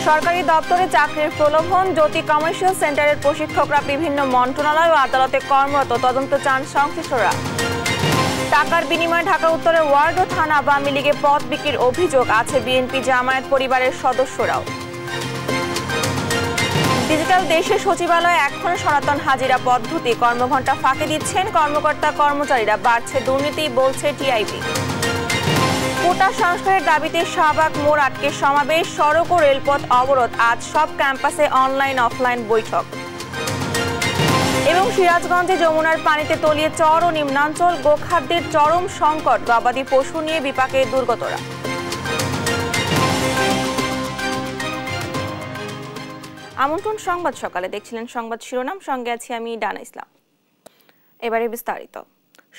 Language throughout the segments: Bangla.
সরকারি দপ্তরে চাকরির প্রলোভন, জ্যোতি কমার্শিয়াল সেন্টারের প্রশিক্ষকরা বিভিন্ন মন্ত্রণালয় ও আদালতে কর্মরত, তদন্ত চান সংশ্লিষ্টরা। টাকার বিনিময়ে ঢাকা উত্তরের ওয়ার্ড ও থানা আওয়ামী লীগে পদ বিক্রির অভিযোগ আছে বিএনপি জামায়াত পরিবারের সদস্যরাও। ডিজিটাল দেশে সচিবালয়ে এখনো সনাতন হাজিরা পদ্ধতি, কর্মঘণ্টা ফাঁকি দিচ্ছেন কর্মকর্তা কর্মচারীরা, বাড়ছে দুর্নীতি বলছে টিআইবি। কোটা সংস্কারের দাবিতে শাহবাগ মোড় আটকে সমাবেশ, সড়ক ও রেলপথ অবরোধ, আজ সব ক্যাম্পাসে অনলাইন অফলাইন বৈঠক। এবং সিরাজগঞ্জে যমুনার পানিতে তলিয়ে চর ও নিম্নাঞ্চল, গোখাদ্যের চরম সংকট, গবাদি পশু নিয়ে বিপাকে দুর্গতরা। আমন্ত্রণ সংবাদ সকালে, দেখছিলেন সংবাদ শিরোনাম, সঙ্গে আছি আমি ডানা ইসলাম। এবারে বিস্তারিত।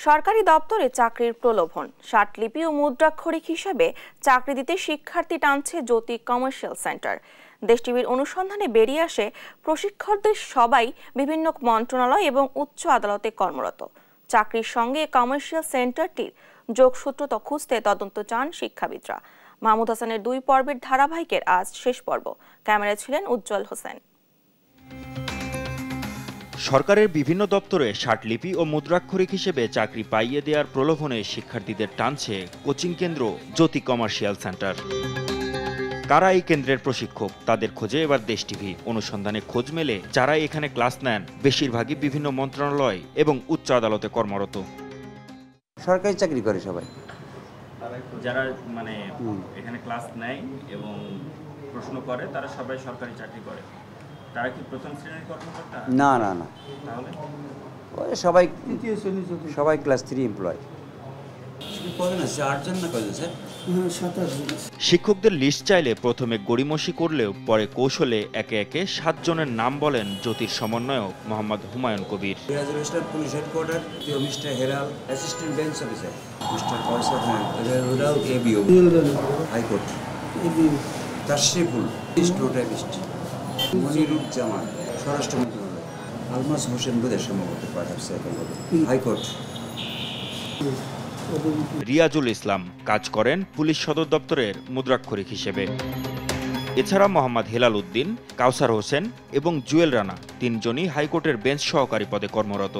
সরকারি দপ্তরে চাকরির প্রলোভন, ষাটলিপি ও মুদ্রাক্ষরিক হিসেবে চাকরি দিতে শিক্ষার্থী টানছে জ্যোতি কমার্শিয়াল সেন্টার। দেশ টিভির অনুসন্ধানে বেরিয়ে আসে প্রশিক্ষকদের সবাই বিভিন্ন মন্ত্রণালয় এবং উচ্চ আদালতে কর্মরত। চাকরির সঙ্গে কমার্শিয়াল সেন্টারটির যোগসূত্র খুঁজতে তদন্ত চান শিক্ষাবিদরা। মাহমুদ হাসানের 2 পর্বের ধারাবাহিকের আজ শেষ পর্ব। ক্যামেরায় ছিলেন উজ্জ্বল হোসেন। সরকারের বিভিন্ন দপ্তরে ষাটলিপি ও মুদ্রাক্ষরিক হিসেবে চাকরি পাইয়ে দেওয়ার প্রলোভনে শিক্ষার্থীদের টানছে কোচিং কেন্দ্র জ্যোতি কমার্শিয়াল সেন্টার। কারা এই কেন্দ্রের প্রশিক্ষক, তাদের খোঁজে এবার দেশ টিভি। অনুসন্ধানে খোঁজ মেলে যারা এখানে ক্লাস নেন বেশিরভাগই বিভিন্ন মন্ত্রণালয় এবং উচ্চ আদালতে কর্মরত। সরকারি চাকরি করে সবাই, যারা মানে এখানে ক্লাস নেয় এবং প্রশ্ন করে তারা সবাই সরকারি চাকরি করে। তারা কি প্রথম শ্রেণীর কর্মকর্তা? না না না, তাহলে সবাই ক্লাস 3 এমপ্লয়। শিক্ষকদের লিস্ট চাইলে প্রথমে গড়িমসি করলেও পরে কৌশলে একে একে 7 জনের নাম বলেন জ্যোতির সমন্বয়ক Mohammad Humayun Kabir. Police headquarter, mister হেরাল, assistant bench officer mister Kaisar, high court, Tashriful, stenotypist, Moniruzzaman, স্বরাষ্ট্র মন্ত্রণালয়, আলমাস হোসেন বোধের সম্ভবত হাইকোর্ট। রিয়াজুল ইসলাম কাজ করেন পুলিশ সদর দপ্তরের মুদ্রাক্ষরিক হিসেবে। এছাড়া মোহাম্মদ হেলাল উদ্দিন, কাউসার হোসেন এবং জুয়েল রানা 3 জনই হাইকোর্টের বেঞ্চ সহকারী পদে কর্মরত।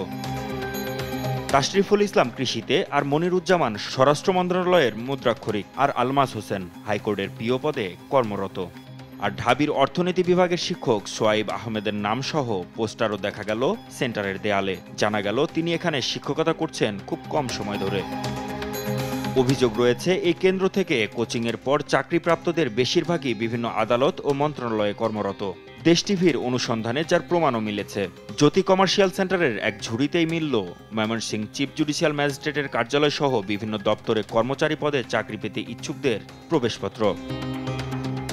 তাশরিফুল ইসলাম কৃষিতে, আর মনিরুজ্জামান স্বরাষ্ট্র মন্ত্রণালয়ের মুদ্রাক্ষরিক, আর আলমাস হোসেন হাইকোর্টের পিও পদে কর্মরত। আর ঢাবির অর্থনীতি বিভাগের শিক্ষক সোয়াইব আহমেদের নাম সহ পোস্টারও দেখা গেল সেন্টারের দেয়ালে। জানা গেল তিনি এখানে শিক্ষকতা করছেন খুব কম সময় ধরে। অভিযোগ রয়েছে এই কেন্দ্র থেকে কোচিংয়ের পর চাকরিপ্রাপ্তদের বেশিরভাগই বিভিন্ন আদালত ও মন্ত্রণালয়ে কর্মরত। দেশ টিভির অনুসন্ধানে যার প্রমাণও মিলেছে। জ্যোতি কমার্শিয়াল সেন্টারের এক ঝুড়িতেই মিলল ময়মনসিংহ চিফ জুডিশিয়াল ম্যাজিস্ট্রেটের কার্যালয় সহ বিভিন্ন দপ্তরে কর্মচারী পদে চাকরি পেতে ইচ্ছুকদের প্রবেশপত্র।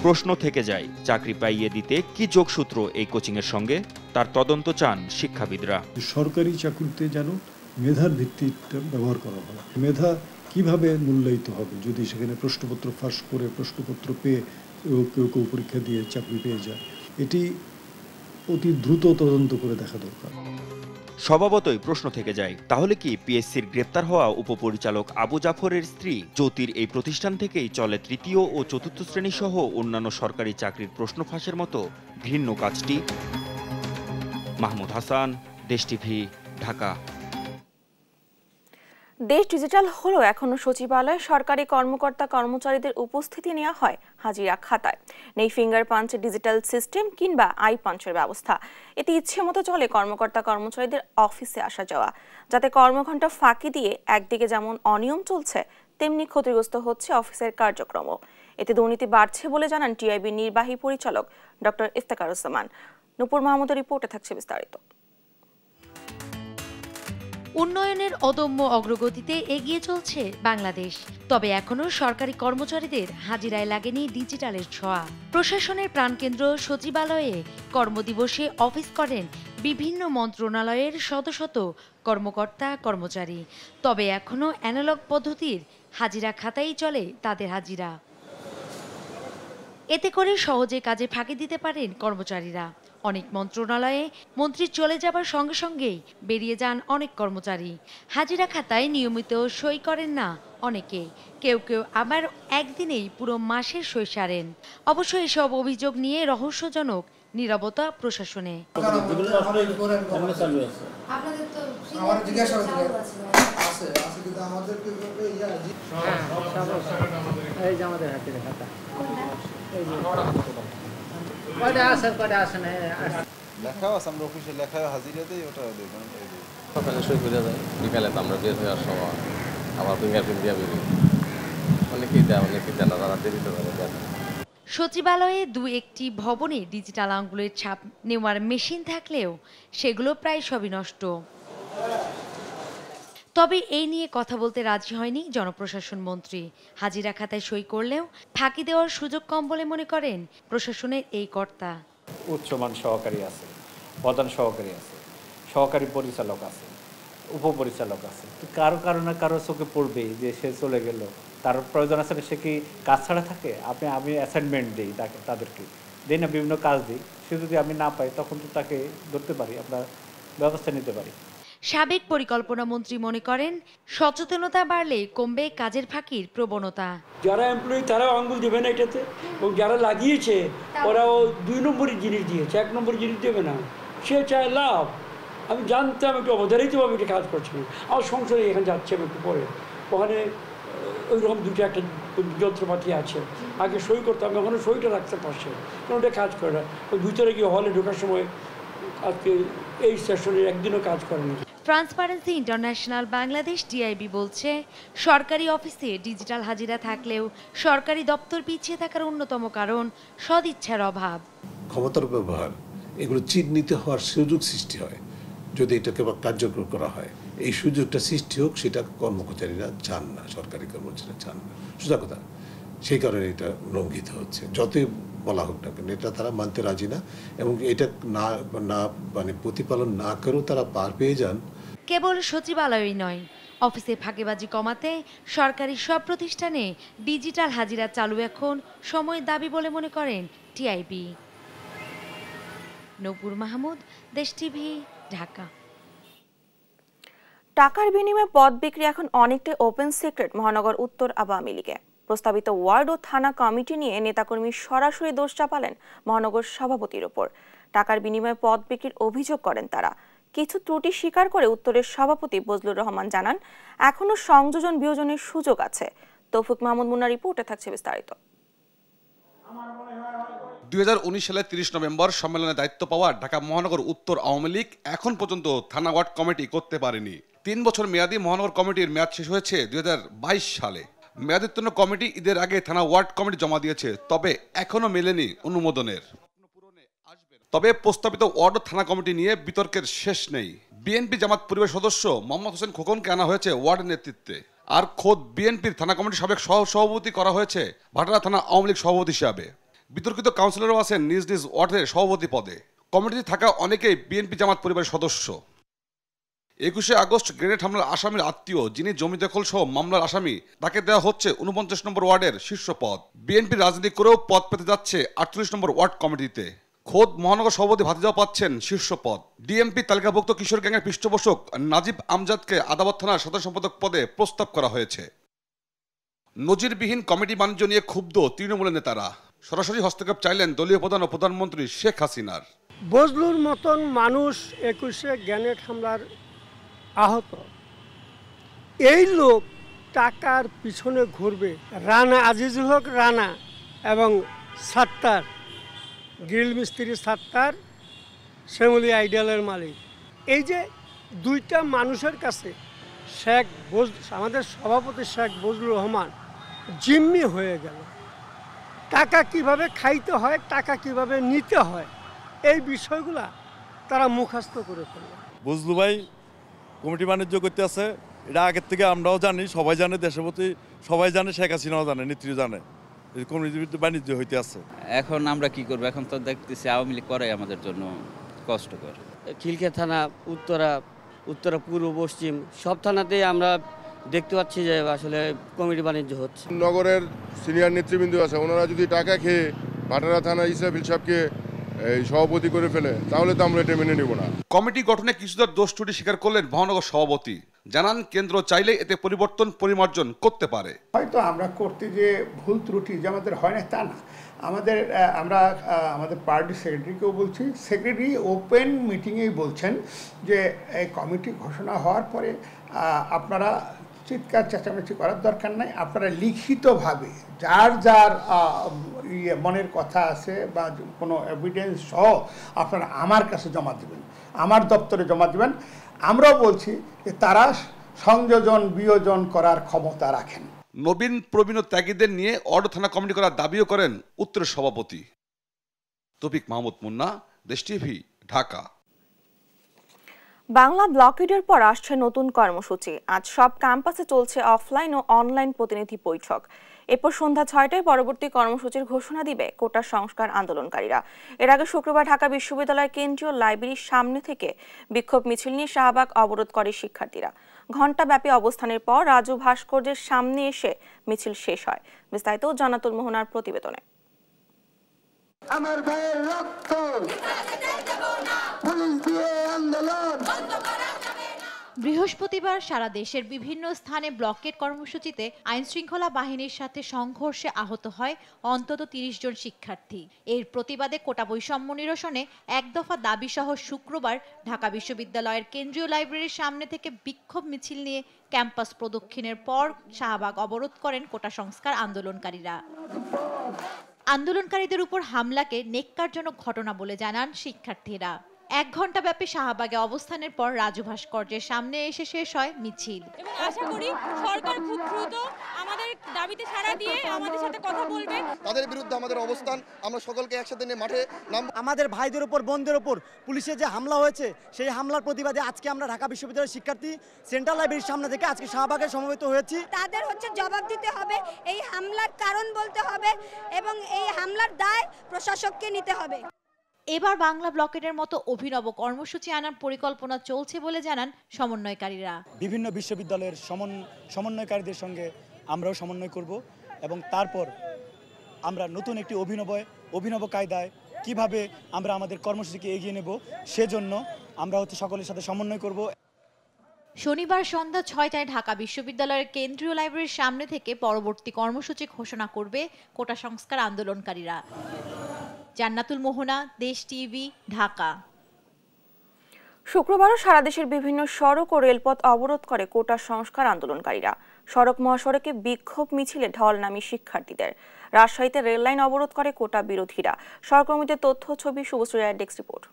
প্রশ্ন থেকে যায়, চাকরি পাইয়ে দিতে কি যোগসূত্র এই কোচিংয়ের সঙ্গে? তার তদন্ত চান শিক্ষাবিদরা। সরকারি চাকরিতে যেন মেধার ভিত্তিতে ব্যবহার করা হয়। মেধা কিভাবে মূল্যায়িত হবে? যদি সেখানে প্রশ্নপত্র ফাঁস করে প্রশ্নপত্র পেয়ে কেউ কেউ পরীক্ষা দিয়ে চাকরি পেয়ে যায়, এটি অতি দ্রুত তদন্ত করে দেখা দরকার। স্বভাবতই প্রশ্ন থেকে যায়, তাহলে কি পিএসসির গ্রেপ্তার হওয়া উপপরিচালক আবু জাফরের স্ত্রী জ্যোতির এই প্রতিষ্ঠান থেকেই চলে 3য় ও 4র্থ শ্রেণী সহ অন্যান্য সরকারি চাকরির প্রশ্ন ফাঁসের মতো ঘৃণ্য কাজটি? মাহমুদ হাসান, দেশ টিভি, ঢাকা। দেশ ডিজিটাল হলেও এখনো সচিবালয়ে সরকারি কর্মকর্তা কর্মচারীদের উপস্থিতি নেওয়া হয় হাজিরা খাতায়। নেই ফিঙ্গার পাঞ্চ ডিজিটাল সিস্টেম কিংবা আই পাঞ্চের ব্যবস্থা। এতে ইচ্ছে মতো চলে কর্মকর্তা কর্মচারীদের অফিসে আসা যাওয়া, যাতে কর্মঘণ্টা ফাঁকি দিয়ে একদিকে যেমন অনিয়ম চলছে, তেমনি ক্ষতিগ্রস্ত হচ্ছে অফিসের কার্যক্রম। এতে দুর্নীতি বাড়ছে বলে জানান টিআইবি নির্বাহী পরিচালক ডক্টর ইফতেখারুজ্জামান। নূপুর মাহমুদের রিপোর্টে থাকছে বিস্তারিত। উন্নয়নের অদম্য অগ্রগতিতে এগিয়ে চলছে বাংলাদেশ, তবে এখনো সরকারি কর্মচারীদের হাজিরায় লাগেনি ডিজিটালের ছোঁয়া। প্রশাসনের প্রাণকেন্দ্র সচিবালয়ে কর্মদিবসে অফিস করেন বিভিন্ন মন্ত্রণালয়ের শত শত কর্মকর্তা কর্মচারী, তবে এখনো অ্যানালগ পদ্ধতির হাজিরা খাতাই চলে তাদের হাজিরা। এতে করে সহজে কাজে ফাঁকি দিতে পারেন কর্মচারীরা। অনেক মন্ত্রণালয়ে মন্ত্রী চলে যাবার সঙ্গে সঙ্গেই বেরিয়ে যান অনেক কর্মচারী। হাজিরা খাতায় নিয়মিত সই করেন না অনেকে, কেউ কেউ আবার একদিনেই পুরো মাসের সই সারেন। অবশ্য এসব অভিযোগ নিয়ে রহস্যজনক নীরবতা প্রশাসনে। লেখাও আছে, আমরা অফিসে লেখাও হাজিরা দেই, ওটা সকালে সই করে যায়, বিকালে তো আমরা বের হওয়ার সময় আবার ফিঙ্গারপ্রিন্ট দিয়ে বেরোই। অনেকেই দেয়, অনেকেই দেয় না, তারা দেরিতে দেয়। সচিবালয়ে দু একটি ভবনে ডিজিটাল আঙ্গুলের ছাপ নেওয়ার মেশিন থাকলেও সেগুলো প্রায় সবই নষ্ট। তবে এই নিয়ে কথা বলতে রাজি হয়নি জনপ্রশাসন মন্ত্রী। হাজিরা খাতায় সই করলেও ফাঁকি দেওয়ার সুযোগ কম বলে মনে করেন প্রশাসনের এই কর্তা। উচ্চমান সহকারী আছে, প্রধান সহকারী আছে, সহকারী পরিচালক আছে, উপপরিচালক আছে। কারো না কারো চোখে পড়বে যে সে চলে গেল, তার প্রয়োজন আছে না, সে কি কাজ ছাড়া থাকে? আমি অ্যাসাইনমেন্ট দিই তাদেরকে, দিই না, বিভিন্ন কাজ দিই। সে যদি আমি না পাই তখন তো তাকে ধরতে পারি, আমরা ব্যবস্থা নিতে পারি। সাবেক পরিকল্পনা মন্ত্রী মনে করেন সচেতনতা বাড়লে কমবে কাজের ফাঁকির প্রবণতা। যারা এমপ্লয়ি তারাও আঙ্গুল দেবে না এটাতে, এবং যারা লাগিয়েছে ওরাও 2 নম্বরের জিনিস দিয়েছে, 1 নম্বরের জিনিস দেবে না। সে চায় লাভ। আমি জানতাম একটু অবধারিতভাবে এটা কাজ করছে না। আমার সংসারে এখানে যাচ্ছে একটু পরে, ওখানে ওইরকম দুটো একটা যন্ত্রপাতি আছে, আগে সই করতাম, ওখানে সইটা রাখতে পারছে, কারণ ওটা কাজ করে না। ওই ভিতরে গিয়ে হলে ঢোকার সময় আজকে এই সেশনের একদিনও কাজ করেনি। ট্রান্সপারেন্সি ইন্টারন্যাশনাল বাংলাদেশ টিআইবি বলছে, সরকারি অফিসে ডিজিটাল হাজিরা থাকলেও সরকারি দপ্তর পিছিয়ে থাকার অন্যতম কারণ সদিচ্ছার অভাব। ক্ষমতার ব্যবহার, এগুলো চিহ্নিত হওয়ার সুযোগ সৃষ্টি হয় যদি এটাকে কার্যকর করা হয়। এই সুযোগটা সৃষ্টি হোক, সেটা কর্মচারীরা চান না, সরকারি কর্মচারীরা চান না, সোজা কথা। সেই কারণে এটা লঙ্ঘিত হচ্ছে। যতই বলা হোক না কেন, এটা তারা মানতে রাজি না, এবং এটা না মানে প্রতিপালন না করেও তারা পার পেয়ে যান। কেবল সচিবালয়ই নয়, অফিসে ফাঁকিবাজি কমাতে সরকারি সব প্রতিষ্ঠানে ডিজিটাল হাজিরা চালু এখন সময়ের দাবি বলে মনে করেন টিআইবি। নূপুর মাহমুদ, দেশ টিভি, ঢাকা। টাকার বিনিময়ে পদ বিক্রি এখন অনেকটাই ওপেন সিক্রেট মহানগর উত্তর আওয়ামী লীগে। প্রস্তাবিত ওয়ার্ড ও থানা কমিটি নিয়ে নেতাকর্মী সরাসরি দোষ চাপালেন মহানগর সভাপতির ওপর। টাকার বিনিময়ে পদ বিক্রির অভিযোগ করেন তারা। কিছু ত্রুটি স্বীকার করে উত্তরের সভাপতি বজলুর রহমান জানান, এখনো সংযোজন বিয়োজনের সুযোগ আছে। তৌফিক মাহমুদ মুন্নার রিপোর্টে থাকছে বিস্তারিত। 2019 সালের 30 নভেম্বর সম্মেলনে দায়িত্ব পাওয়া ঢাকা মহানগর উত্তর আওয়ামী লীগ এখন পর্যন্ত থানা ওয়ার্ড কমিটি করতে পারেনি। 3 বছর মেয়াদী মহানগর কমিটির মেয়াদ শেষ হয়েছে 2022 সালে। মেয়াদোত্তীর্ণ কমিটি ঈদের আগে থানা ওয়ার্ড কমিটি জমা দিয়েছে, তবে এখনো মেলেনি অনুমোদনের। তবে প্রস্তাবিত ওয়ার্ড ও থানা কমিটি নিয়ে বিতর্কের শেষ নেই। বিএনপি জামাত পরিবার সদস্য মোহাম্মদ হোসেন খোকনকে আনা হয়েছে ওয়ার্ডের নেতৃত্বে, আর খোদ বিএনপির থানা কমিটির সাবেক সভাপতি করা হয়েছে ভাটারা থানা আওয়ামী লীগ সভাপতি হিসাবে। বিতর্কিত কাউন্সিলরও আছেন নিজ নিজ ওয়ার্ডের সভাপতি পদে। কমিটিতে থাকা অনেকেই বিএনপি জামাত পরিবারের সদস্য। 21 আগস্ট গ্রেনেড হামলার আসামির আত্মীয়, যিনি জমি দখল সহ মামলার আসামি, তাকে দেওয়া হচ্ছে 49 নম্বর ওয়ার্ডের শীর্ষ পদ। বিএনপি রাজনীতি করেও পদ পেতে যাচ্ছে 48 নম্বর ওয়ার্ড কমিটিতে। খোদ মহানগর সভাপতি ভাতিজাও পাচ্ছেন শীর্ষ পদ। ডিএমপি তালিকাভুক্ত কিশোর গ্যাংয়ের পৃষ্ঠপোষক নাজিব আমজাদকে আদালত থানার সাধারণ সম্পাদক পদে প্রস্তাব করা হয়েছে। নজিরবিহীন কমিটি বাণিজ্য নিয়ে ক্ষুব্ধ তৃণমূলের নেতারা। সরাসরি হস্তক্ষেপ চাইলেন দলীয় প্রধান ও প্রধানমন্ত্রী শেখ হাসিনার। বজলুর মতন মানুষ 21 গ্রেনেড হামলার আহত, এই লোক টাকার পিছনে ঘুরবে। রানা আজিজুল হক রানা এবং সাত্তার, গ্রিল মিস্ত্রি সাত্তার, শ্যামলী আইডিয়ালের মালিক, এই যে দুইটা মানুষের কাছে আমাদের সভাপতি শেখ বজলুর রহমান জিম্মি হয়ে গেল। টাকা কিভাবে খাইতে হয়, টাকা কিভাবে নিতে হয়, এই বিষয়গুলা তারা মুখস্থ করে ফেলল। বজলু ভাই কমিটি বাণিজ্য করতে আছে, এটা আগের থেকে আমরাও জানি, সবাই জানে, দেশের প্রতি সবাই জানে, শেখ হাসিনাও জানে, নেত্রী জানে, কমিটি বাণিজ্য হইতে আছে। এখন আমরা কি করবো? এখন তো দেখতেছি আওয়ামী লীগ করাই আমাদের জন্য কষ্টকর। খিলখিয়া থানা, উত্তরা, পূর্ব, পশ্চিম সব থানাতেই আমরা দেখতে পাচ্ছি যে আসলে কমিটি বাণিজ্য হচ্ছে। নগরের সিনিয়র নেতৃবৃন্দ আছে, ওনারা যদি টাকা খেয়ে ভাটারা থানা ইসরাফিল সাহেবকে এই সভাপতি করে ফেলে, তাহলে তো আমরা এটা মেনে নেব না। কমিটি গঠনে কিছুটা দোষ ত্রুটি স্বীকার করলেন মহানগর সভাপতি, জানান কেন্দ্র চাইলে এতে পরিবর্তন পরিমার্জন করতে পারে। হয়তো আমরা করতে যে ভুল ত্রুটি যে আমাদের হয় না তা না, আমরা আমাদের পার্টি সেক্রেটারিকেও বলছি, সেক্রেটারি ওপেন মিটিংয়েই বলছেন যে এই কমিটি ঘোষণা হওয়ার পরে আপনারা চিৎকার চেঁচামেচি করার দরকার নাই, আপনারা লিখিতভাবে যার যার মনের কথা আছে বা কোনো এভিডেন্স সহ আপনারা আমার কাছে জমা দেবেন, আমার দপ্তরে জমা দেবেন। আমরাও বলছি যে তারা সংযোজন বিয়োজন করার ক্ষমতা রাখেন। নবীন প্রবীণ ত্যাগীদের নিয়ে অর্ড থানা কমিটি করার দাবিও করেন উত্তরের সভাপতি। তৌফিক মাহমুদ মুন্না, দেশ টিভি, ঢাকা। বাংলা ব্লকেডের পর আসছে নতুন কর্মসূচি। আজ সব ক্যাম্পাসে চলছে অফলাইন ও অনলাইন প্রতিনিধি বৈঠক। এরপর সন্ধ্যা 6টায় পরবর্তী কর্মসূচির ঘোষণা দিবে কোটা সংস্কার আন্দোলনকারীরা। এর আগে শুক্রবার ঢাকা বিশ্ববিদ্যালয়ের কেন্দ্রীয় লাইব্রেরির সামনে থেকে বিক্ষোভ মিছিল নিয়ে শাহবাগ অবরোধ করে শিক্ষার্থীরা। ঘণ্টাব্যাপী অবস্থানের পর রাজু ভাস্কর্যের সামনে এসে মিছিল শেষ হয়। বিস্তারিত জান্নাতুল মোহনার প্রতিবেদনে। আমার ভাইয়ের রক্ত পুলিশ দিয়ে আন্দোলন। বৃহস্পতিবার সারা দেশের বিভিন্ন স্থানে ব্লকেট কর্মসূচিতে আইন শৃঙ্খলা বাহিনীর সাথে সংঘর্ষে আহত হয় অন্তত 30 জন শিক্ষার্থী। এর প্রতিবাদে কোটা বৈষম্য নিরসনে এক দফা দাবি সহ শুক্রবার ঢাকা বিশ্ববিদ্যালয়ের কেন্দ্রীয় লাইব্রেরির সামনে থেকে বিক্ষোভ মিছিল নিয়ে ক্যাম্পাস প্রদক্ষিণের পর শাহবাগ অবরোধ করেন কোটা সংস্কার আন্দোলনকারীরা। আন্দোলনকারীদের উপর হামলাকে নেক্কারজনক ঘটনা বলে জানান শিক্ষার্থীরা। 1 ঘণ্টা ব্যাপী শাহবাগে অবস্থানের পর রাজু ভাস্কর্যের সামনে এসে শেষ হয় মিছিল। এবং আশা করি সরকার খুব দ্রুত আমাদের দাবিতে সাড়া দিয়ে আমাদের সাথে কথা বলবে। তাদের বিরুদ্ধে আমাদের অবস্থান, আমরা সকলকে একসাথে নিয়ে মাঠে নাম। আমাদের ভাইদের উপর বোনদের উপর পুলিশের যে হামলা হয়েছে সেই হামলার প্রতিবাদে আজকে আমরা ঢাকা বিশ্ববিদ্যালয়ের শিক্ষার্থী সেন্ট্রাল লাইব্রেরির সামনে থেকে আজকে শাহবাগে সমবেত হয়েছি। তাদের জবাব দিতে হবে, এই হামলার কারণ বলতে হবে এবং এই হামলার দায় প্রশাসককে নিতে হবে। এবার বাংলা ব্লকেটের মতো অভিনব কর্মসূচি আনার পরিকল্পনা চলছে বলে জানান সমন্বয়কারীরা। বিভিন্ন বিশ্ববিদ্যালয়ের সমন্বয়কারীদের সঙ্গে আমরাও সমন্বয় করব এবং তারপর আমরা নতুন একটি অভিনব কায়দায় কিভাবে আমরা আমাদের কর্মসূচিকে এগিয়ে নেব সেজন্য আমরা সকলের সাথে সমন্বয় করব। শনিবার সন্ধ্যা 6টায় ঢাকা বিশ্ববিদ্যালয়ের কেন্দ্রীয় লাইব্রেরির সামনে থেকে পরবর্তী কর্মসূচি ঘোষণা করবে কোটা সংস্কার আন্দোলনকারীরা। জান্নাতুল মোহনা, দেশ টিভি, ঢাকা। শুক্রবারও সারা দেশের বিভিন্ন সড়ক ও রেলপথ অবরোধ করে কোটা সংস্কার আন্দোলনকারীরা। সড়ক মহাসড়কে বিক্ষোভ মিছিলে ঢল নামে শিক্ষার্থীদের। রাজশাহীতে রেললাইন অবরোধ করে কোটা বিরোধীরা। সহকর্মীদের তথ্য ছবি, শুভশ্রীর ডেস্ক রিপোর্ট।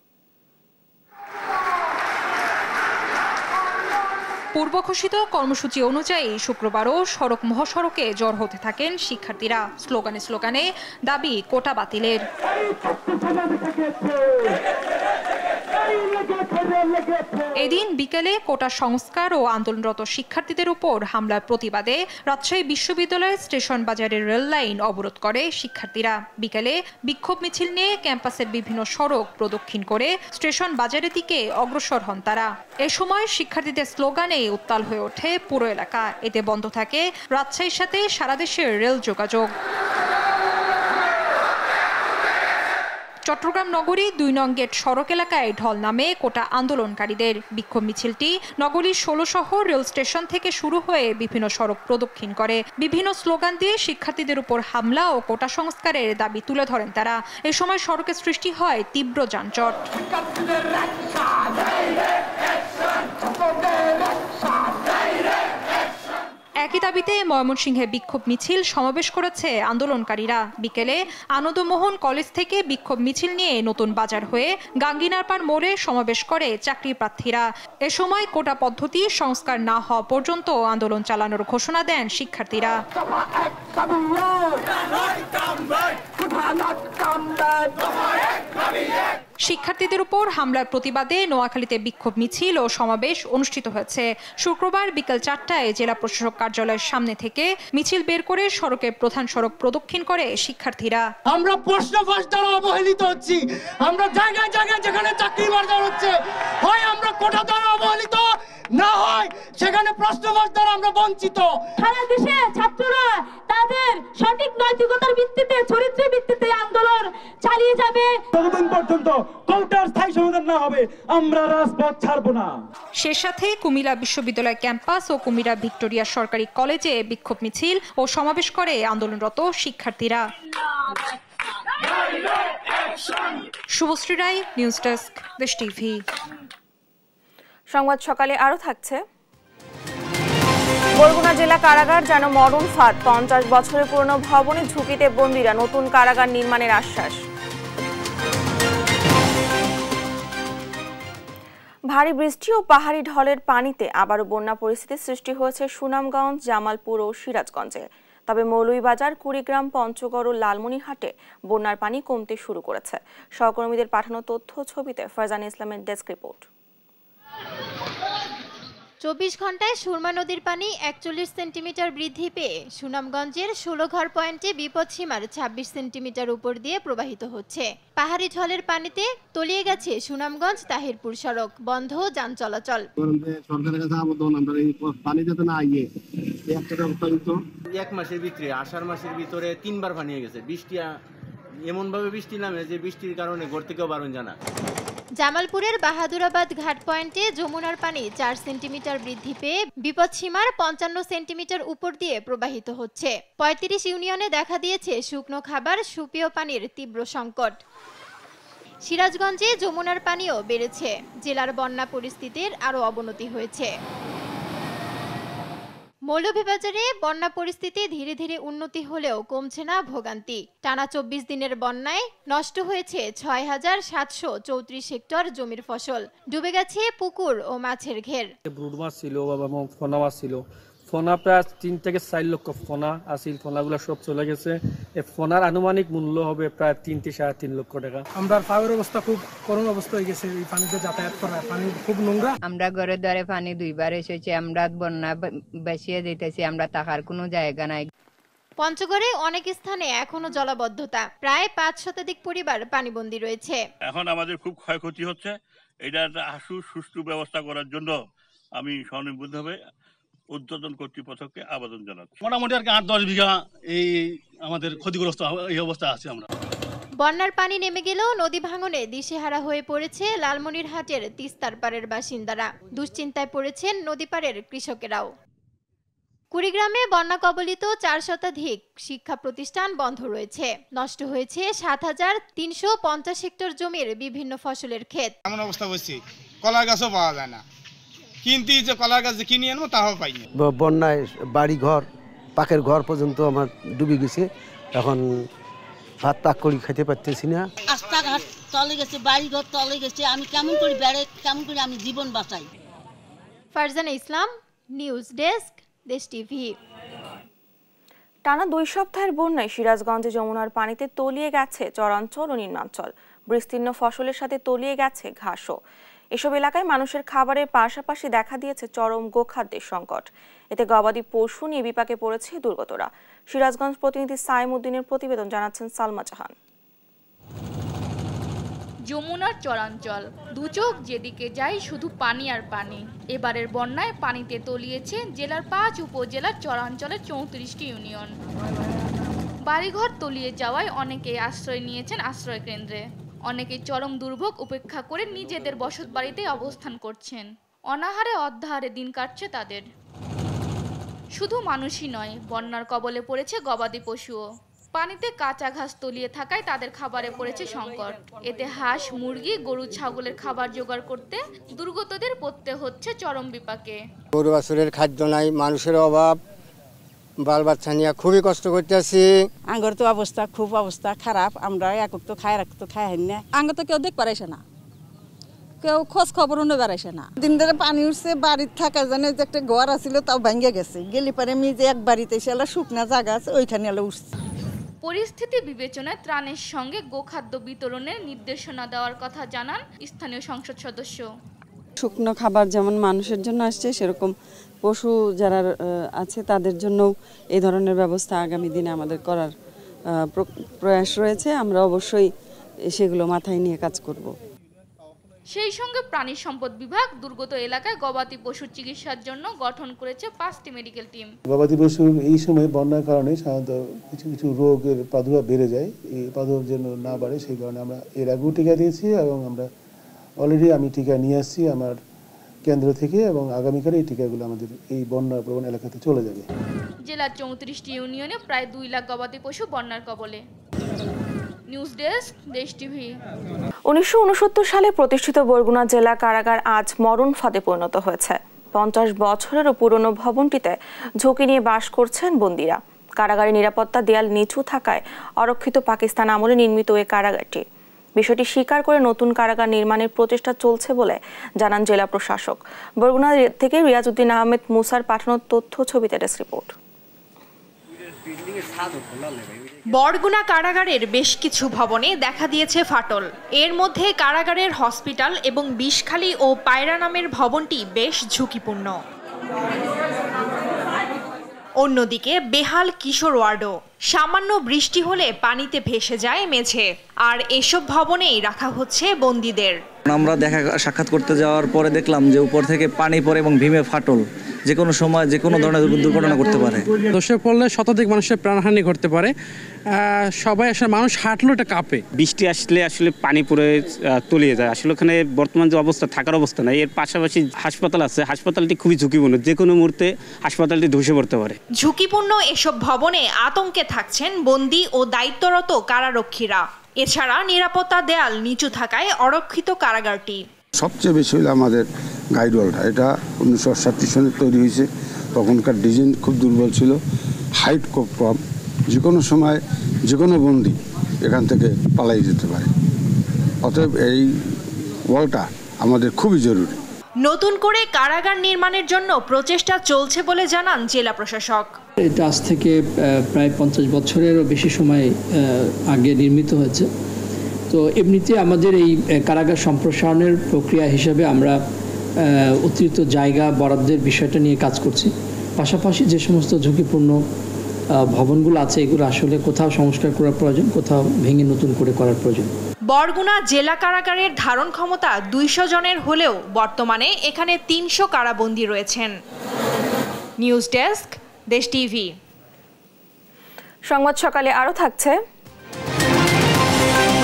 পূর্ব ঘোষিত কর্মসূচি অনুযায়ী শুক্রবারও সড়ক মহাসড়কে জড় হতে থাকেন শিক্ষার্থীরা। স্লোগানে স্লোগানে দাবি কোটা বাতিলের। এদিন বিকেলে কোটা সংস্কার ও আন্দোলনরত শিক্ষার্থীদের উপর হামলার প্রতিবাদে রাজশাহী বিশ্ববিদ্যালয়ের স্টেশন বাজারের রেল লাইন অবরোধ করে শিক্ষার্থীরা। বিকেলে বিক্ষোভ মিছিল নিয়ে ক্যাম্পাসের বিভিন্ন সড়ক প্রদক্ষিণ করে স্টেশন বাজারের দিকে অগ্রসর হন তারা। এ সময় শিক্ষার্থীদের স্লোগানে উত্তাল হয়ে ওঠে পুরো এলাকা। এতে বন্ধ থাকে রাজশাহীর সাথে সারা দেশের রেল যোগাযোগ। চট্টগ্রাম নগরী 2 নং গেট সড়ক এলাকায় ঢল নামে কোটা আন্দোলনকারীদের। বিক্ষোভ মিছিলটি নগরীর 16 শহর রেল স্টেশন থেকে শুরু হয়ে বিভিন্ন সড়ক প্রদক্ষিণ করে। বিভিন্ন স্লোগান দিয়ে শিক্ষার্থীদের উপর হামলা ও কোটা সংস্কারের দাবি তুলে ধরেন তারা। এ সময় সড়কে সৃষ্টি হয় তীব্র যানজট। একই দাবিতে ময়মনসিংহে বিক্ষোভ মিছিল সমাবেশ করেছে আন্দোলনকারীরা। বিকেলে আনন্দমোহন কলেজ থেকে বিক্ষোভ মিছিল নিয়ে নতুন বাজার হয়ে গাঙ্গিনারপাড় মোড়ে সমাবেশ করে চাকরি প্রার্থীরা। এ সময় কোটা পদ্ধতি সংস্কার না হওয়া পর্যন্ত আন্দোলন চালানোর ঘোষণা দেন শিক্ষার্থীরা। শিক্ষার্থীদের উপর হামলার প্রতিবাদে নোয়াখালীতে বিক্ষোভ মিছিল ও সমাবেশ অনুষ্ঠিত হয়েছে। শুক্রবার বিকেল 4টায় জেলা প্রশাসক কার্যালয়ের সামনে থেকে মিছিল বের করে সড়কের প্রধান সড়ক প্রদক্ষিণ করে শিক্ষার্থীরা। আমরা প্রশ্ন ফাঁস দ্বারা অবহেলিত হচ্ছি। আমরা জায়গায় জায়গায় যেখানে চাকরি বাজার হচ্ছে, হয় আমরা কোটা দ্বারা অবহেলিত, না হয় সেখানে প্রশ্ন ফাঁস দ্বারা আমরা বঞ্চিত। সারা দেশে ছাত্ররা তাদের সঠিক নৈতিকতার ভিত্তিতে, চরিত্রের ভিত্তিতে আন্দোলন চালিয়ে যাবে। যতদিন পর্যন্ত পর্যন্ত কোটার স্থায়ী সমাধান না হবে আমরা রাজপথ ছাড়বো না। সে সাথে কুমিল্লা বিশ্ববিদ্যালয় ক্যাম্পাস ও কুমিল্লা ভিক্টোরিয়া সরকারি কলেজে বিক্ষোভ মিছিল ও সমাবেশ করে আন্দোলনরত শিক্ষার্থীরা। শুভশ্রী রায়, নিউজ ডেস্ক, দেশ টিভি। সংবাদ সকালে আরো থাকছে। বরগুনা জেলা কারাগার যেন মরণ ফাঁদ, 50 বছরের পুরনো ভবনে ঝুঁকিতে বন্দীরা, নতুন কারাগার নির্মাণের আশ্বাস। ভারী বৃষ্টি ও পাহাড়ি ঢলের পানিতে আবারও বন্যা পরিস্থিতির সৃষ্টি হয়েছে সুনামগঞ্জ, জামালপুর ও সিরাজগঞ্জে। তবে মৌলভীবাজার, কুড়িগ্রাম, পঞ্চগড় ও লালমনিরহাটে বন্যার পানি কমতে শুরু করেছে। সহকর্মীদের পাঠানো তথ্য ছবিতে ফারজানা ইসলামের ডেস্ক রিপোর্ট। 24 ঘন্টায় সুরমা নদীর পানি 41 সেন্টিমিটার বৃদ্ধি পেয়ে সুনামগঞ্জের 16 ঘর পয়েন্টে বিপদসীমার 26 সেন্টিমিটার উপর দিয়ে প্রবাহিত হচ্ছে। পাহাড়ি ঢলের পানিতে তলিয়ে গেছে সুনামগঞ্জ তাহিরপুর সড়ক, বন্ধ যান চলাচল। এক মাসের ভিতরে, আষাঢ় মাসের ভিতরে 3 বার পানি গেছে। বৃষ্টি এমন ভাবে বৃষ্টি নামে যে বৃষ্টির কারণে ঘর থেকেও বারণ জানা। জামালপুরের বাহাদুরাবাদ ঘাট পয়েন্টে যমুনার পানি 4 সেন্টিমিটার বৃদ্ধি পেয়ে বিপদসীমার 55 সেন্টিমিটার উপর দিয়ে প্রবাহিত হচ্ছে। 35 ইউনিয়নে দেখা দিয়েছে শুকনো খাবার, সুপেয় পানির তীব্র সংকট। সিরাজগঞ্জে যমুনার পানিও বেড়েছে, জেলার বন্যা পরিস্থিতির আরও অবনতি হয়েছে। মৌলভীবাজারে বন্যা পরিস্থিতি ধীরে ধীরে উন্নতি হলেও কমছে না ভোগান্তি। টানা 24 দিনের বন্যায় নষ্ট হয়েছে ৬,৭৩৪ হেক্টর জমির ফসল, ডুবে গেছে পুকুর ও মাছের ঘের। ব্রুড মাছ ছিল এবং ফোনা মাছ ছিল। ফোনা প্রায় 3 থেকে 4 লক্ষ ফোনা আসিল, ফোনাগুলো সব চলে গেছে। এই ফোনার আনুমানিক মূল্য হবে প্রায় 3 থেকে 3.5 লক্ষ টাকা। আমরা পাওয়ার অবস্থা খুব করুণ অবস্থা হয়ে গেছে, এই পানিতে যাতায়াত করা, পানি খুব নোংরা। আমরা ঘরে দ্বারে পানি 2 বার এসেছে, আমরা বন্যা বেশিয়ে যেতেছি, আমরা থাকার কোনো জায়গা নাই। পঞ্চগড়ে অনেক স্থানে এখনো জলাবদ্ধতা, প্রায় 5 শতাধিক পরিবার পানিবন্দী রয়েছে। এখন আমাদের খুব ক্ষয়ক্ষতি হচ্ছে, এটা একটা সুষ্ঠু ব্যবস্থা করার জন্য আমি স্বনির্বদ্ধভাবে উদ্বোধন কর্তৃপক্ষকে আবেদন জানাচ্ছি। মোটামুটি আর কি 8-10 বিঘা এই আমাদের ক্ষতিগ্রস্ত এই অবস্থা আছে। আমরা বন্যার পানি নেমে গেলেও নদী ভাঙনে দিশেহারা হয়ে পড়েছে লালমনিরহাটের তিস্তার পাড়ের বাসিন্দারা, দুশ্চিন্তায় পড়েছেন নদী পাড়ের কৃষকেরাও। কুড়িগ্রামে বন্যা কবলিত 4 শতাধিক শিক্ষা প্রতিষ্ঠান বন্ধ রয়েছে, নষ্ট হয়েছে 7,350 হেক্টর জমির বিভিন্ন ফসলের ক্ষেত। এমন অবস্থা হয়েছে কলার গাছও পাওয়া যায় না, কিন্তু যে কলার গাছ কিনে আনবো তাও পাইনি। বন্যায় বাড়ি ঘর, পাকের ঘর পর্যন্ত আমার ডুবে গেছে, এখন ভাত পাক করে খেতে পারতেছি না। রাস্তাঘাট তলে গেছে, বাড়ি ঘর তলে গেছে, আমি কেমন করে বেড়ে কেমন করে আমি জীবন বাঁচাই। ফারজানা ইসলাম, নিউজ ডেস্ক, দেশ টিভি। টানা 2 সপ্তাহের বন্যায় সিরাজগঞ্জে যমুনার পানিতে তলিয়ে গেছে চরাঞ্চল ও নিম্নাঞ্চল, বিস্তীর্ণ ফসলের সাথে তলিয়ে গেছে ঘাসও। এসব এলাকায় মানুষের খাবারের পাশাপাশি দেখা দিয়েছে চরম গোখাদ্যের সংকট। এতে গবাদি পশু নিয়ে বিপাকে পড়েছে দুর্গতরা। সিরাজগঞ্জ প্রতিনিধি সাইম উদ্দিনের প্রতিবেদন, জানাচ্ছেন সালমা জাহান। যমুনার চরাঞ্চল, দুচোখ যেদিকে যায় শুধু পানি আর পানি। এবারের বন্যায় পানিতে তলিয়েছে জেলার 5 উপজেলার চরাঞ্চলের 34টি ইউনিয়ন। বাড়িঘর তলিয়ে যাওয়ায় অনেকে আশ্রয় নিয়েছেন আশ্রয় কেন্দ্রে, অনেকে চরম দুর্ভোগ উপেক্ষা করে নিজেদের বসত বাড়িতে অবস্থান করছেন। অনাহারে অর্ধাহারে দিন কাটছে তাদের। শুধু মানুষই নয়, বন্যার কবলে পড়েছে গবাদি পশুও। পানিতে কাঁচা ঘাস তলিয়ে থাকায় তাদের খাবারে পড়েছে সংকট। এতে হাঁস, মুরগি, গরু, ছাগলের খাবার জোগাড় করতে দুর্গতদের পড়তে হচ্ছে চরম বিপাকে। গরু বাছুরের খাদ্য নাই, মানুষের অভাব, বাল বাচ্চা নিয়ে খুবই কষ্ট করতেছি। আঙ্গর তো খুব অবস্থা খারাপ, আমরা এক তো খাই না, আঙ্গ তো কেউ দেখ পারাইছে না, কেউ খোঁজ খবরও নিয়ে বেড়াইছে না। দিন ধরে পানি উঠছে, বাড়ির থাকার জন্য যে একটা ঘর আছিল তাও ভেঙে গেছে, গেলি পরে আমি যে এক বাড়িতে এসে শুকনা জায়গা আছে ওইখানে উঠছে। পরিস্থিতি বিবেচনায় ত্রাণের সঙ্গে গোখাদ্য বিতরণের নির্দেশনা দেওয়ার কথা জানান স্থানীয় সংসদ সদস্য। শুকনো খাবার যেমন মানুষের জন্য আসছে, সেরকম পশু যারা আছে তাদের জন্য এই ধরনের ব্যবস্থা আগামী দিনে আমাদের করার প্রয়াস রয়েছে। আমরা অবশ্যই সেগুলো মাথায় নিয়ে কাজ করব। সেই সঙ্গে প্রাণী সম্পদ বিভাগ দুর্গত এলাকায় গবাদি পশুর চিকিৎসার জন্য গঠন করেছে 5টি মেডিকেল টিম। গবাদি পশুর এই সময় বন্যার কারণে সাধারণত কিছু কিছু রোগের প্রাদুর্ভাব বেড়ে যায়, এই প্রাদুর্ভাব যেন না বাড়ে সেই কারণে আমরা এর আগেও টিকা দিয়েছি এবং আমরা অলরেডি আমি টিকা নিয়ে আসছি আমার কেন্দ্র থেকে এবং আগামীকাল এই টিকাগুলো আমাদের এই বন্যা প্রবণ এলাকাতে চলে যাবে। জেলার 34টি ইউনিয়নে প্রায় 2 লাখ গবাদি পশু বন্যার কবলে। News desk, Desh TV. 1969 সালে প্রতিষ্ঠিত বরগুনা জেলা কারাগার আজ মরণ ফাঁদে পরিণত হয়েছে। 50 বছরেরও পুরনো ভবনটিতে ঝুঁকি নিয়ে বাস করছেন বন্দীরা। কারাগারের নিরাপত্তা দেয়াল নিচু থাকায় অরক্ষিত পাকিস্তান আমলে নির্মিত এই কারাগারটি। বিষয়টি স্বীকার করে নতুন কারাগার নির্মাণের প্রচেষ্টা চলছে বলে জানান জেলা প্রশাসক। বরগুনা থেকে রিয়াজউদ্দিন আহমেদ মুসার পাঠানো তথ্য ছবিতে ডেস্ক রিপোর্ট। বরগুনা কারাগারের বেশ কিছু ভবনে দেখা দিয়েছে ফাটল। এর মধ্যে কারাগারের হসপিটাল এবং বিষখালী ও পায়রা নামের ভবনটি বেশ ঝুঁকিপূর্ণ। অন্যদিকে বেহাল কিশোর ওয়ার্ডও। সামান্য বৃষ্টি হলে পানিতে ভেসে যায় মেঝে। আর এসব ভবনেই রাখা হচ্ছে বন্দীদের। আমরা দেখা সাক্ষাৎ করতে যাওয়ার পরে দেখলাম যে উপর থেকে পানি পড়ে এবং ভীমে ফাটল, যে কোনো সময় যে কোনো ধরনের দুর্ঘটনা করতে পারে। ধসে পড়লে শতাধিক মানুষের প্রাণহানি ঘটতে পারে। সবাই আসলে মানুষ হাঁটলেও এটা কাঁপে। বৃষ্টি আসলে আসলে পানি পড়ে তলিয়ে যায়। আসলে ওখানে বর্তমান যে অবস্থা, থাকার অবস্থা নাই। এর পাশাপাশি হাসপাতাল আছে, হাসপাতালটি খুবই ঝুঁকিপূর্ণ, যে কোনো মুহূর্তে হাসপাতালটি ধসে পড়তে পারে। ঝুঁকিপূর্ণ এসব ভবনে আতঙ্কে থাকছেন বন্দী ও দায়িত্বরত কারারক্ষীরা। এছাড়া নিরাপত্তা দেয়াল নিচু থাকায় অরক্ষিত কারাগারটি। সবচেয়ে বেশি হলো আমাদের গাইডওয়ালটা। এটা 1968 সালে তৈরি হয়েছে। তখনকার ডিজাইন খুব দুর্বল ছিল, হাইট খুব কম, যে কোনো সময় যে কোনো বন্দী এখান থেকে পালাই যেতে পারে। অতএব এই ওয়ালটা আমাদের খুবই জরুরি। নতুন করে কারাগার নির্মাণের জন্য প্রচেষ্টা চলছে বলে জানান জেলা প্রশাসক। এটা আজ থেকে প্রায় 50 বছরেরও বেশি সময় আগে নির্মিত হয়েছে। তো এমনিতে আমাদের এই কারাগার সম্প্রসারণের প্রক্রিয়া হিসেবে আমরা অতিরিক্ত জায়গা বরাদ্দের বিষয়টা নিয়ে কাজ করছি। পাশাপাশি যে সমস্ত ঝুঁকিপূর্ণ ভবনগুলো আছে এগুলো আসলে কোথাও সংস্কার করার প্রয়োজন, কোথাও ভেঙে নতুন করে করার প্রয়োজন। বরগুনা জেলা কারাগারের ধারণ ক্ষমতা 200 জনের হলেও বর্তমানে এখানে 300 কারাবন্দী রয়েছেন। News desk, Desh TV. সংবাদ সকালে আরো থাকছে।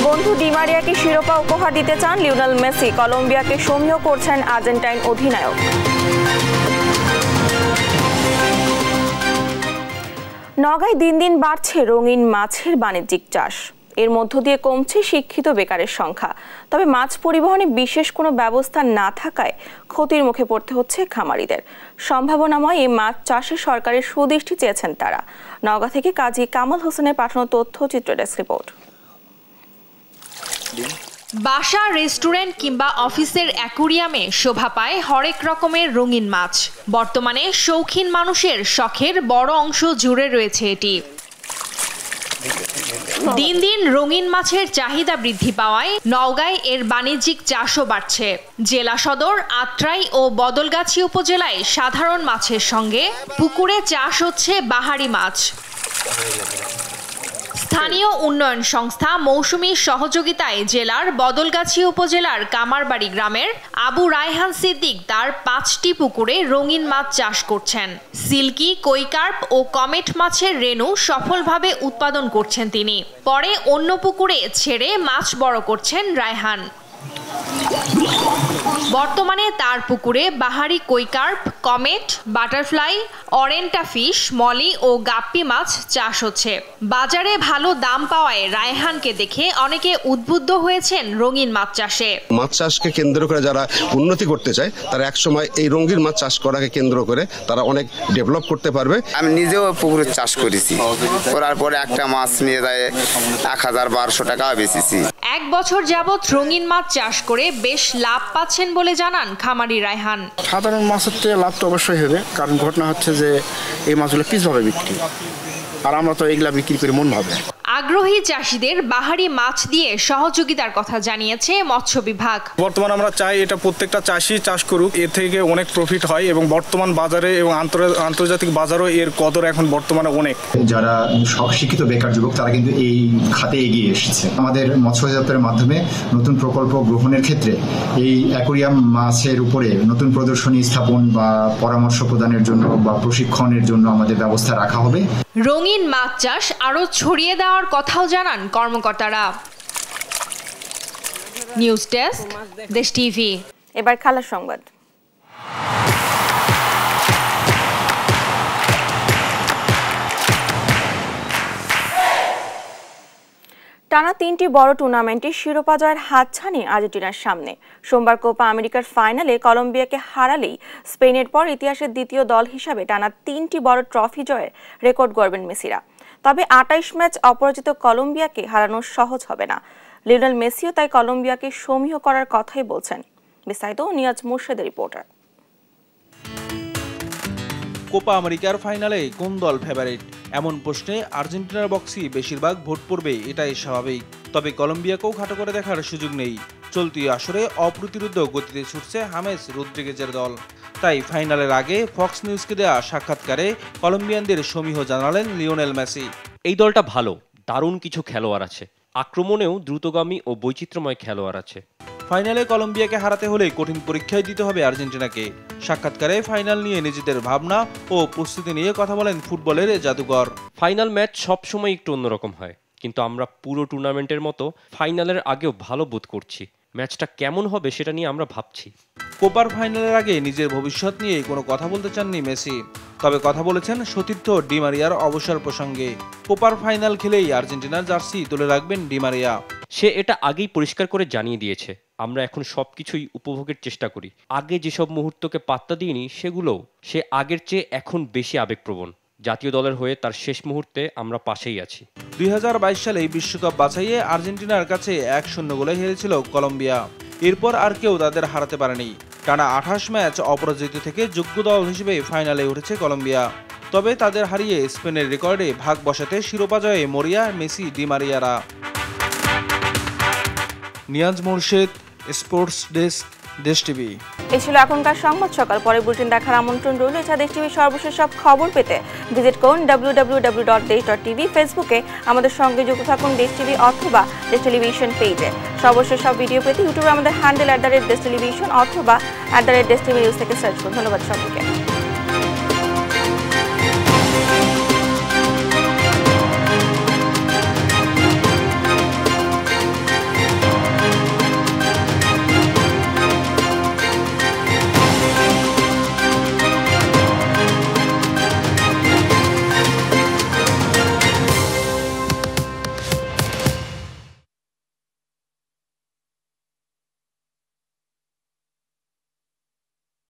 বন্ধু ডি মারিয়াকে শিরোপা উপহার দিতে চান লিওনেল মেসি। কলম্বিয়াকে সমীহ করছেন আর্জেন্টাইন অধিনায়ক। নওগাঁয় দিন দিন বাড়ছে রঙিন মাছের বাণিজ্যিক চাষ। এর মধ্য দিয়ে কমছে শিক্ষিত বেকারের সংখ্যা। তবে মাছ পরিবহনে বিশেষ কোনো ব্যবস্থা না থাকায় ক্ষতির মুখে পড়তে হচ্ছে খামারিদের। সম্ভাবনাময় এই মাছ চাষে সরকারের সুদৃষ্টি চেয়েছেন তারা। নওগাঁ থেকে কাজী কামাল হোসেনের পাঠানো তথ্যচিত্র ডেস্ক রিপোর্ট। বাসা, রেস্টুরেন্ট কিংবা অফিসের অ্যাকুরিয়ামে শোভা পায় হরেক রকমের রঙিন মাছ। বর্তমানে শৌখিন মানুষের শখের বড় অংশ জুড়ে রয়েছে এটি। দিন দিন রঙিন মাছের চাহিদা বৃদ্ধি পাওয়ায় নওগাঁয় এর বাণিজ্যিক চাষও বাড়ছে। জেলা সদর, আত্রাই ও বদলগাছি উপজেলায় সাধারণ মাছের সঙ্গে পুকুরে চাষ হচ্ছে বাহারি মাছ। স্থানীয় উন্নয়ন সংস্থা মৌসুমীর সহযোগিতায় জেলার বদলগাছি উপজেলার কামারবাড়ি গ্রামের আবু রায়হান সিদ্দিক তার 5টি পুকুরে রঙিন মাছ চাষ করছেন। সিল্কি, কৈকার্প ও কমেট মাছের রেণু সফলভাবে উৎপাদন করছেন তিনি। পরে অন্য পুকুরে ছেড়ে মাছ বড় করছেন রায়হান। বর্তমানে তার পুকুরে বাহারি কৈকার্প, কমেট, বাটারফ্লাই, অরেন্টা ফিশ, মলি ও গাপ্পি মাছ চাষ হচ্ছে। বাজারে ভালো দাম পাওয়ায় রায়হানকে দেখে অনেকে উদ্বুদ্ধ হয়েছেন রঙিন মাছ চাষে। মাছ চাষকে কেন্দ্র করে যারা উন্নতি করতে চায় তারা একসময় এই রঙিন মাছ চাষ করাকে কেন্দ্র করে তারা অনেক ডেভেলপ করতে পারবে। আমি নিজেও পুকুরে চাষ করেছি, করার পরে একটা মাছ নিয়ে যায় 1000-1200 টাকা বেচেছি। 1 বছর যাবৎ রঙিন মাছ চাষ করে বেশ লাভ পাচ্ছেন বলে জানান খামারি রায়হান। সাধারণ মাছের থেকে লাভ তো অবশ্যই হবে, কারণ ঘটনা হচ্ছে যে এই মাছগুলো পিস ভাবে বিক্রি, আর আমরা তো এগুলা বিক্রি করি মন ভাবে। আগ্রহী চাষিদের বাহারি মাছ দিয়ে সহযোগিতার কথা জানিয়েছে মৎস্য বিভাগ। বর্তমানে আমরা চাই এটা প্রত্যেকটা চাষি চাষ করুক, এর থেকে অনেক প্রফিট হয় এবং বর্তমান বাজারে এবং আন্তর্জাতিক বাজারও এর কদর এখন বর্তমানে অনেক। যারা শিক্ষিত বেকার যুবক তারা কিন্তু এই খাতে এগিয়ে এসেছে। আমাদের মৎস্য অধিদপ্তরের মাধ্যমে নতুন প্রকল্প গ্রহণের ক্ষেত্রে এই অ্যাকোয়ারিয়াম মাছের উপরে নতুন প্রদর্শনী স্থাপন বা পরামর্শ প্রদানের জন্য বা প্রশিক্ষণের জন্য আমাদের ব্যবস্থা রাখা হবে। রঙিন মাছ চাষ আরও ছড়িয়ে দেওয়ার কথাও জানান কর্মকর্তারা। News desk, Desh TV. এবার খেলার সংবাদ। টানা 3টি বড় টুর্নামেন্টে শিরোপা জয়ের হাতছানি আর্জেন্টিনার সামনে। সোমবার কোপা আমেরিকার ফাইনালে কলম্বিয়াকে হারালেই স্পেনের পর ইতিহাসের দ্বিতীয় দল হিসাবে টানা 3টি বড় ট্রফি জয়ের রেকর্ড গড়বেন মেসিরা। তবে 28 ম্যাচ অপরাজিত কলম্বিয়াকে হারানো সহজ হবে না। লিওনেল মেসিও তাই কলম্বিয়াকে সমীহ করার কথাই বলছেন। বিস্তারিত নিয়াজ মুর্শেদের রিপোর্টার। কোপা আমেরিকার ফাইনালে কোন দল ফেভারিট এমন প্রশ্নে আর্জেন্টিনার বক্সই বেশিরভাগ ভোট পড়বে, এটাই স্বাভাবিক। তবে কলম্বিয়াকেও খাটো করে দেখার সুযোগ নেই। চলতি আসরে অপ্রতিরোধ্য গতিতে ছুটছে হামেস রদ্রিগেজের দল। তাই ফাইনালের আগে ফক্স নিউজকে দেওয়া সাক্ষাৎকারে কলম্বিয়ানদের সমীহ জানালেন লিওনেল মেসি। এই দলটা ভালো, দারুণ কিছু খেলোয়াড় আছে, আক্রমণেও দ্রুতগামী ও বৈচিত্র্যময় খেলোয়াড় আছে। ফাইনালে কলম্বিয়াকে হারাতে হলে কঠিন পরীক্ষায় দিতে হবে আর্জেন্টিনাকে। সাক্ষাৎকারে ফাইনাল নিয়ে নিজেদের ভাবনা ও প্রস্তুতি নিয়ে কথা বলেন ফুটবলের জাদুকর। ফাইনাল ম্যাচ সবসময় একটু অন্যরকম হয়, কিন্তু আমরা পুরো টুর্নামেন্টের মতো ফাইনালের আগেও ভালো বোধ করছি। ম্যাচটা কেমন হবে সেটা নিয়ে আমরা ভাবছি। কোপার ফাইনালের আগে নিজের ভবিষ্যৎ নিয়ে কোনো কথা বলতে চাননি মেসি, তবে কথা বলেছেন সতীর্থ ডি মারিয়ার অবসর প্রসঙ্গে। কোপার ফাইনাল খেলেই আর্জেন্টিনার জার্সি তুলে রাখবেন ডি মারিয়া। সে এটা আগেই পরিষ্কার করে জানিয়ে দিয়েছে। আমরা এখন সবকিছুই উপভোগের চেষ্টা করি। আগে যেসব মুহূর্তকে পাত্তা দিইনি সেগুলোও সে আগের চেয়ে এখন বেশি আবেগপ্রবণ। জাতীয় দলের হয়ে তার শেষ মুহূর্তে আমরা পাশেই আছি। 2022 সালে বিশ্বকাপ বাছাইয়ে আর্জেন্টিনার কাছে 1-0 গোলে হেরেছিল কলম্বিয়া। এরপর আর কেউ তাদের হারাতে পারেনি। টানা 28 ম্যাচ অপরাজিত থেকে যোগ্য দল হিসেবে ফাইনালে উঠেছে কলম্বিয়া। তবে তাদের হারিয়ে স্পেনের রেকর্ডে ভাগ বসাতে শিরোপা জয়ে মরিয়া মেসি ডি মারিয়ারা। Niaz Murshed, sports desk, Desh TV. এই ছিল এখনকার সংবাদ। সকাল পরে বুলেটিন দেখার আমন্ত্রণ রইল। এছাড়া দেশ টিভির সর্বশেষ সব খবর পেতে ভিজিট করুন www.desh.tv। ফেসবুকে আমাদের সঙ্গে যুক্ত থাকুন দেশ টিভি অথবা দেশ টেলিভিশন পেজে। সর্বশেষ সব ভিডিও পেতে ইউটিউবে আমাদের হ্যান্ডেল @desh television অথবা @desh tv নিউজ থেকে সার্চ করুন। ধন্যবাদ সবাইকে।